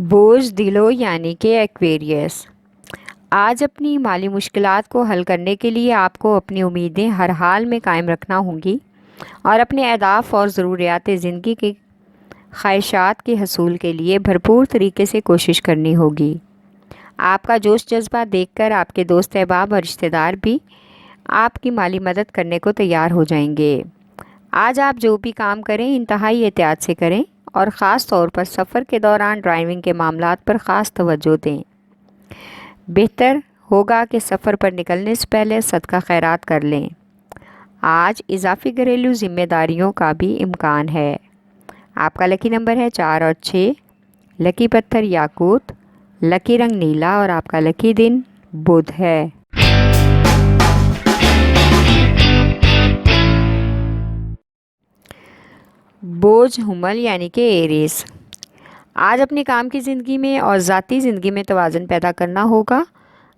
بوجھ دلو یعنی کہ ایکویریس۔ آج اپنی مالی مشکلات کو حل کرنے کے لیے آپ کو اپنی امیدیں ہر حال میں قائم رکھنا ہوں گی اور اپنے اہداف اور ضروریات زندگی کی خواہشات کے حصول کے لیے بھرپور طریقے سے کوشش کرنی ہوگی۔ آپ کا جوش جذبہ دیکھ کر آپ کے دوست احباب اور رشتہ دار بھی آپ کی مالی مدد کرنے کو تیار ہو جائیں گے۔ آج آپ جو بھی کام کریں انتہائی احتیاط سے کریں اور خاص طور پر سفر کے دوران ڈرائیونگ کے معاملات پر خاص توجہ دیں۔ بہتر ہوگا کہ سفر پر نکلنے سے پہلے صدقہ خیرات کر لیں۔ آج اضافی گھریلو ذمہ داریوں کا بھی امکان ہے۔ آپ کا لکی نمبر ہے 4 اور 6، لکی پتھر یاقوت، لکی رنگ نیلا اور آپ کا لکی دن بدھ ہے۔ بوجھ حمل یعنی کہ ایریس۔ آج اپنے کام کی زندگی میں اور ذاتی زندگی میں توازن پیدا کرنا ہوگا۔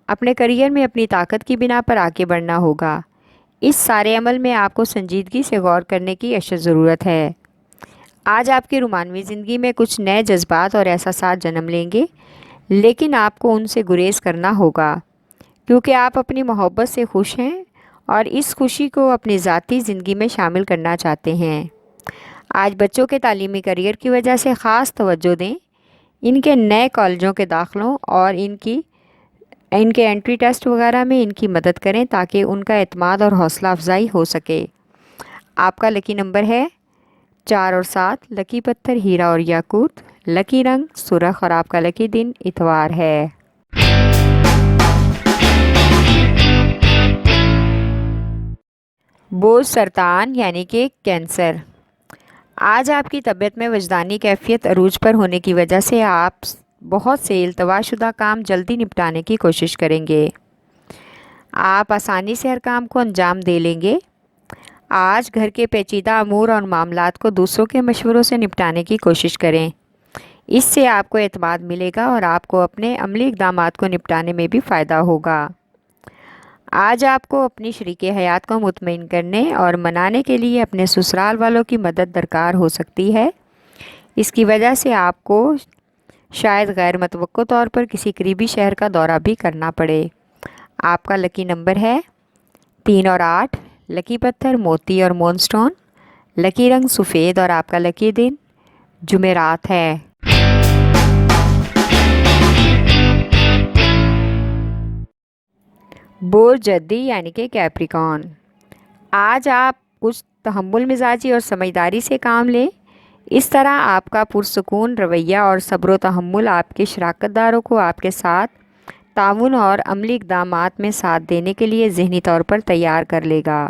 اپنے کیریئر میں اپنی طاقت کی بنا پر آگے بڑھنا ہوگا۔ اس سارے عمل میں آپ کو سنجیدگی سے غور کرنے کی اشد ضرورت ہے۔ آج آپ کی رومانوی زندگی میں کچھ نئے جذبات اور احساسات جنم لیں گے، لیکن آپ کو ان سے گریز کرنا ہوگا کیونکہ آپ اپنی محبت سے خوش ہیں اور اس خوشی کو اپنی ذاتی زندگی میں شامل کرنا چاہتے ہیں۔ آج بچوں کے تعلیمی کیریئر کی وجہ سے خاص توجہ دیں۔ ان کے نئے کالجوں کے داخلوں اور ان کے انٹری ٹیسٹ وغیرہ میں ان کی مدد کریں تاکہ ان کا اعتماد اور حوصلہ افزائی ہو سکے۔ آپ کا لکی نمبر ہے 4 اور 7، لکی پتھر ہیرا اور یاقوت، لکی رنگ سرخ اور آپ کا لکی دن اتوار ہے۔ بوجھ سرطان یعنی کہ کینسر۔ آج آپ کی طبیعت میں وجدانی کیفیت عروج پر ہونے کی وجہ سے آپ بہت سے التوا شدہ کام جلدی نپٹانے کی کوشش کریں گے۔ آپ آسانی سے ہر کام کو انجام دے لیں گے۔ آج گھر کے پیچیدہ امور اور معاملات کو دوسروں کے مشوروں سے نپٹانے کی کوشش کریں۔ اس سے آپ کو اعتماد ملے گا اور آپ کو اپنے عملی اقدامات کو نپٹانے میں بھی فائدہ ہوگا۔ آج آپ کو اپنی شریک حیات کو مطمئن کرنے اور منانے کے لیے اپنے سسرال والوں کی مدد درکار ہو سکتی ہے۔ اس کی وجہ سے آپ کو شاید غیر متوقع طور پر کسی قریبی شہر کا دورہ بھی کرنا پڑے۔ آپ کا لکی نمبر ہے 3 اور 8، لکی پتھر موتی اور مون سٹون، لکی رنگ سفید اور آپ کا لکی دن جمعرات ہے۔ بوجھ جدی یعنی کہ کیپریکارن۔ آج آپ کچھ تحمل مزاجی اور سمجھداری سے کام لیں۔ اس طرح آپ کا پرسکون رویہ اور صبر و تحمل آپ کے شراکت داروں کو آپ کے ساتھ تعاون اور عملی اقدامات میں ساتھ دینے کے لیے ذہنی طور پر تیار کر لے گا۔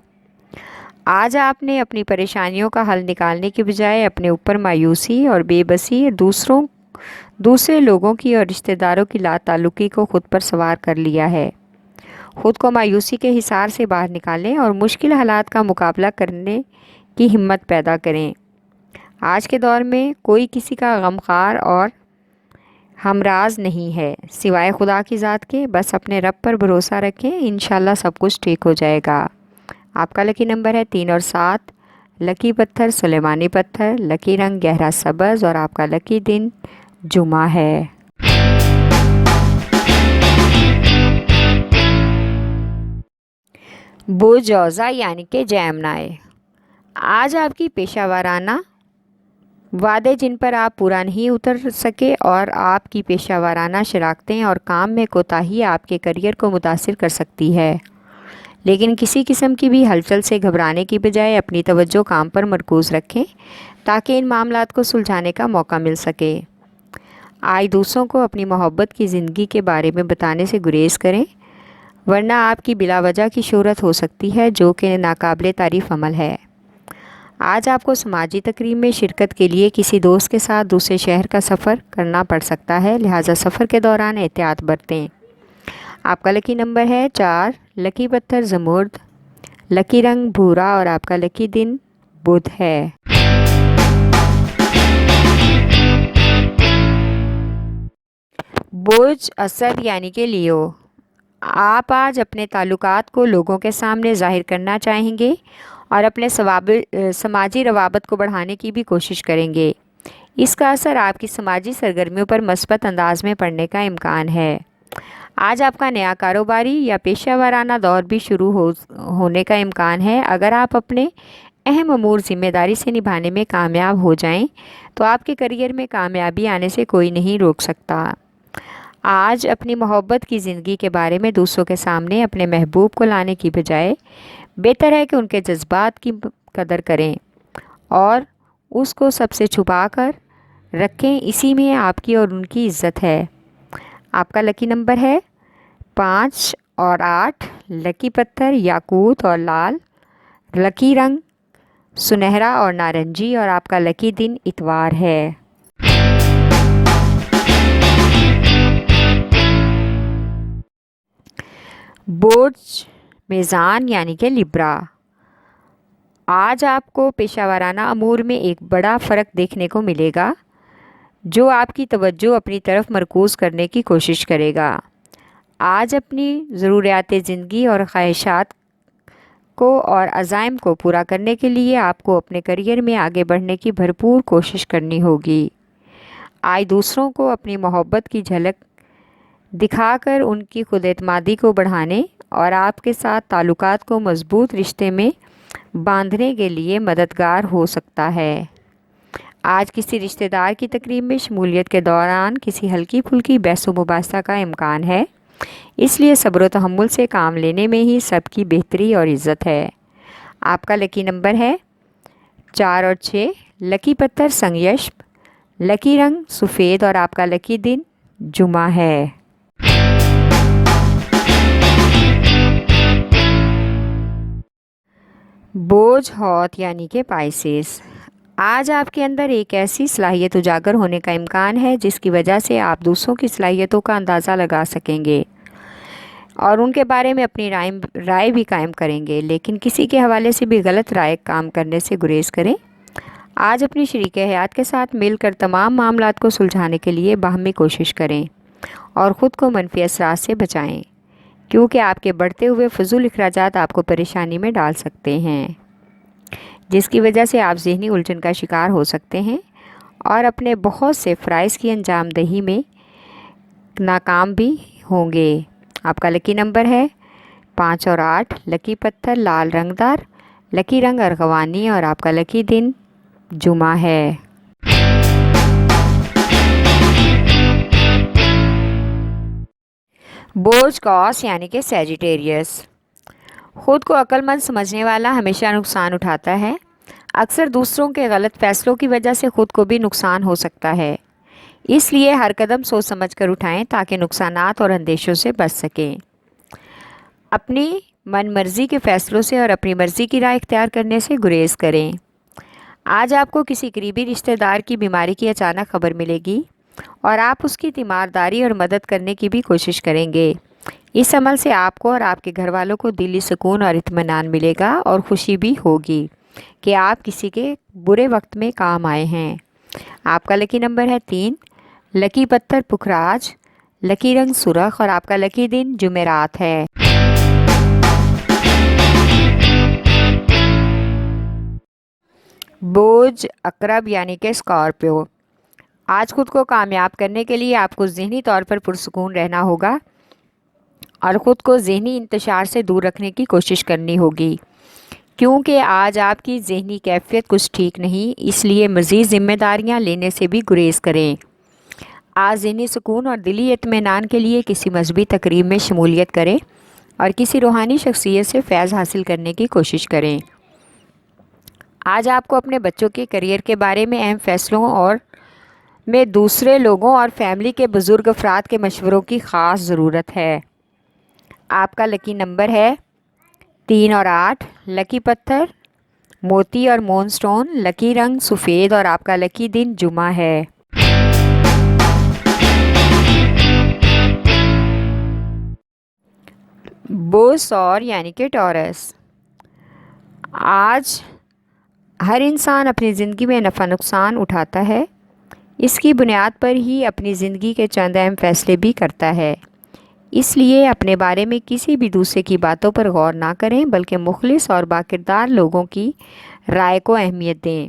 آج آپ نے اپنی پریشانیوں کا حل نکالنے کی بجائے اپنے اوپر مایوسی اور بے بسی دوسرے لوگوں کی اور رشتہ داروں کی لا تعلقی کو خود پر سوار کر لیا ہے۔ خود کو مایوسی کے حصار سے باہر نکالیں اور مشکل حالات کا مقابلہ کرنے کی ہمت پیدا کریں۔ آج کے دور میں کوئی کسی کا غمخوار اور ہمراز نہیں ہے سوائے خدا کی ذات کے۔ بس اپنے رب پر بھروسہ رکھیں، انشاءاللہ سب کچھ ٹھیک ہو جائے گا۔ آپ کا لکی نمبر ہے 3 اور 7، لکی پتھر سلیمانی پتھر، لکی رنگ گہرا سبز اور آپ کا لکی دن جمعہ ہے۔ بوجھ جوزا یعنی کہ جیمنائی۔ آج آپ کی پیشہ ورانہ وعدے جن پر آپ پورا نہیں اتر سکے اور آپ کی پیشہ ورانہ شراکتیں اور کام میں کوتاہی آپ کے کیریئر کو متاثر کر سکتی ہے، لیکن کسی قسم کی بھی ہلچل سے گھبرانے کی بجائے اپنی توجہ کام پر مرکوز رکھیں تاکہ ان معاملات کو سلجھانے کا موقع مل سکے۔ آج دوسروں کو اپنی محبت کی زندگی کے بارے میں بتانے سے گریز کریں، ورنہ آپ کی بلا وجہ کی شہرت ہو سکتی ہے جو کہ ناقابل تعریف عمل ہے۔ آج آپ کو سماجی تقریب میں شرکت کے لیے کسی دوست کے ساتھ دوسرے شہر کا سفر کرنا پڑ سکتا ہے، لہٰذا سفر کے دوران احتیاط برتیں۔ آپ کا لکی نمبر ہے 4، لکی پتھر زمرد، لکی رنگ بھورا اور آپ کا لکی دن بدھ ہے۔ بوجھ اسد یعنی کہ لیو۔ آپ آج اپنے تعلقات کو لوگوں کے سامنے ظاہر کرنا چاہیں گے اور اپنے سماجی روابط کو بڑھانے کی بھی کوشش کریں گے۔ اس کا اثر آپ کی سماجی سرگرمیوں پر مثبت انداز میں پڑنے کا امکان ہے۔ آج آپ کا نیا کاروباری یا پیشہ ورانہ دور بھی شروع ہونے کا امکان ہے۔ اگر آپ اپنے اہم امور ذمہ داری سے نبھانے میں کامیاب ہو جائیں تو آپ کے کیریئر میں کامیابی آنے سے کوئی نہیں روک سکتا۔ آج اپنی محبت کی زندگی کے بارے میں دوسروں کے سامنے اپنے محبوب کو لانے کی بجائے بہتر ہے کہ ان کے جذبات کی قدر کریں اور اس کو سب سے چھپا کر رکھیں۔ اسی میں آپ کی اور ان کی عزت ہے۔ آپ کا لکی نمبر ہے 5 اور 8، لکی پتھر یاقوت اور لال، لکی رنگ سنہرا اور نارنجی، اور آپ کا لکی دن اتوار ہے۔ برج میزان یعنی کہ لبرا، آج آپ کو پیشہ ورانہ امور میں ایک بڑا فرق دیکھنے کو ملے گا جو آپ کی توجہ اپنی طرف مرکوز کرنے کی کوشش کرے گا۔ آج اپنی ضروریات زندگی اور خواہشات کو اور عزائم کو پورا کرنے کے لیے آپ کو اپنے کیریئر میں آگے بڑھنے کی بھرپور کوشش کرنی ہوگی۔ آج دوسروں کو اپنی محبت کی جھلک دکھا کر ان کی خود اعتمادی کو بڑھانے اور آپ کے ساتھ تعلقات کو مضبوط رشتے میں باندھنے کے لیے مددگار ہو سکتا ہے۔ آج کسی رشتہ دار کی تقریب میں شمولیت کے دوران کسی ہلکی پھلکی بحث و مباحثہ کا امکان ہے، اس لیے صبر و تحمل سے کام لینے میں ہی سب کی بہتری اور عزت ہے۔ آپ کا لکی نمبر ہے 4 اور 6، لکی پتھر سنگیشپ، لکی رنگ سفید، اور آپ کا لکی دن جمعہ ہے۔ برج حوت یعنی کہ پائسس، آج آپ کے اندر ایک ایسی صلاحیت اجاگر ہونے کا امکان ہے جس کی وجہ سے آپ دوسروں کی صلاحیتوں کا اندازہ لگا سکیں گے اور ان کے بارے میں اپنی رائے بھی قائم کریں گے، لیکن کسی کے حوالے سے بھی غلط رائے کام کرنے سے گریز کریں۔ آج اپنی شریک حیات کے ساتھ مل کر تمام معاملات کو سلجھانے کے لیے باہمی کوشش کریں اور خود کو منفی اثرات سے بچائیں، کیونکہ آپ کے بڑھتے ہوئے فضول اخراجات آپ کو پریشانی میں ڈال سکتے ہیں، جس کی وجہ سے آپ ذہنی الجھن کا شکار ہو سکتے ہیں اور اپنے بہت سے فرائض کی انجام دہی میں ناکام بھی ہوں گے۔ آپ کا لکی نمبر ہے 5 اور 8، لکی پتھر لال رنگدار، لکی رنگ ارغوانی، اور آپ کا لکی دن جمعہ ہے۔ برج قوس یعنی کہ سیجیٹیریس، خود کو عقل مند سمجھنے والا ہمیشہ نقصان اٹھاتا ہے۔ اکثر دوسروں کے غلط فیصلوں کی وجہ سے خود کو بھی نقصان ہو سکتا ہے، اس لیے ہر قدم سوچ سمجھ کر اٹھائیں تاکہ نقصانات اور اندیشوں سے بچ سکیں۔ اپنی من مرضی کے فیصلوں سے اور اپنی مرضی کی راہ اختیار کرنے سے گریز کریں۔ آج آپ کو کسی قریبی رشتہ دار کی بیماری کی اچانک خبر ملے گی اور آپ اس کی تیمارداری اور مدد کرنے کی بھی کوشش کریں گے۔ اس عمل سے آپ کو اور آپ کے گھر والوں کو دلی سکون اور اطمینان ملے گا اور خوشی بھی ہوگی کہ آپ کسی کے برے وقت میں کام آئے ہیں۔ آپ کا لکی نمبر ہے 3، لکی پتھر پکھراج، لکی رنگ سرخ، اور آپ کا لکی دن جمعرات ہے۔ برج عقرب یعنی کہ اسکارپیو، آج خود کو کامیاب کرنے کے لیے آپ کو ذہنی طور پر پرسکون رہنا ہوگا اور خود کو ذہنی انتشار سے دور رکھنے کی کوشش کرنی ہوگی، کیونکہ آج آپ کی ذہنی کیفیت کچھ ٹھیک نہیں، اس لیے مزید ذمہ داریاں لینے سے بھی گریز کریں۔ آج ذہنی سکون اور دلی اطمینان کے لیے کسی مذہبی تقریب میں شمولیت کریں اور کسی روحانی شخصیت سے فیض حاصل کرنے کی کوشش کریں۔ آج آپ کو اپنے بچوں کے کیریئر کے بارے میں اہم فیصلوں اور میں دوسرے لوگوں اور فیملی کے بزرگ افراد کے مشوروں کی خاص ضرورت ہے۔ آپ کا لکی نمبر ہے 3 اور 8، لکی پتھر موتی اور مون سٹون، لکی رنگ سفید، اور آپ کا لکی دن جمعہ ہے۔ برج ثور یعنی کہ ٹورس، آج ہر انسان اپنی زندگی میں نفع نقصان اٹھاتا ہے، اس کی بنیاد پر ہی اپنی زندگی کے چند اہم فیصلے بھی کرتا ہے، اس لیے اپنے بارے میں کسی بھی دوسرے کی باتوں پر غور نہ کریں بلکہ مخلص اور باکردار لوگوں کی رائے کو اہمیت دیں۔